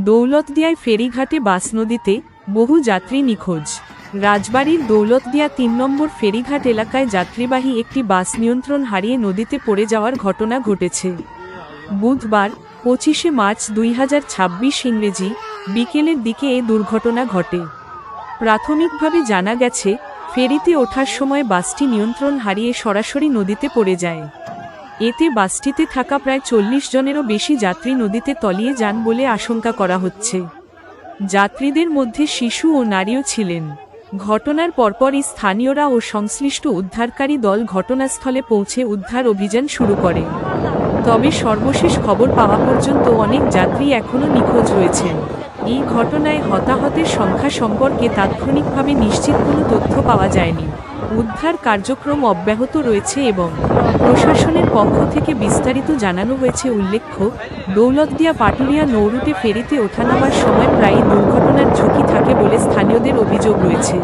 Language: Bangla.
দৌলতদিয়ায় ফেরিঘাটে বাস নদীতে বহু যাত্রী নিখোঁজ। রাজবাড়ীর দৌলতদিয়া ৩ নম্বর ফেরিঘাট এলাকায় যাত্রীবাহী একটি বাস নিয়ন্ত্রণ হারিয়ে নদীতে পড়ে যাওয়ার ঘটনা ঘটেছে। বুধবার ২৫শে মার্চ ২০২৬ ইংরেজি বিকেলের দিকে এ দুর্ঘটনা ঘটে। প্রাথমিকভাবে জানা গেছে, ফেরিতে ওঠার সময় বাসটি নিয়ন্ত্রণ হারিয়ে সরাসরি নদীতে পড়ে যায়। এতে বাসটিতে থাকা প্রায় ৪০ জনেরও বেশি যাত্রী নদীতে তলিয়ে যান বলে আশঙ্কা করা হচ্ছে। যাত্রীদের মধ্যে শিশু ও নারীও ছিলেন। ঘটনার পরপরই স্থানীয়রা ও সংশ্লিষ্ট উদ্ধারকারী দল ঘটনাস্থলে পৌঁছে উদ্ধার অভিযান শুরু করে। তবে সর্বশেষ খবর পাওয়া পর্যন্ত অনেক যাত্রী এখনও নিখোঁজ রয়েছেন। এই ঘটনায় হতাহতের সংখ্যা সম্পর্কে তাৎক্ষণিকভাবে নিশ্চিত কোনো তথ্য পাওয়া যায়নি। উদ্ধার কার্যক্রম অব্যাহত রয়েছে এবং প্রশাসনের পক্ষ থেকে বিস্তারিত জানানো হয়েছে। উল্লেখ্য, দৌলতদিয়া পাটুরিয়া নৌরুটে ফেরিতে ওঠানামার সময় প্রায়ই দুর্ঘটনার ঝুঁকি থাকে বলে স্থানীয়দের অভিযোগ রয়েছে।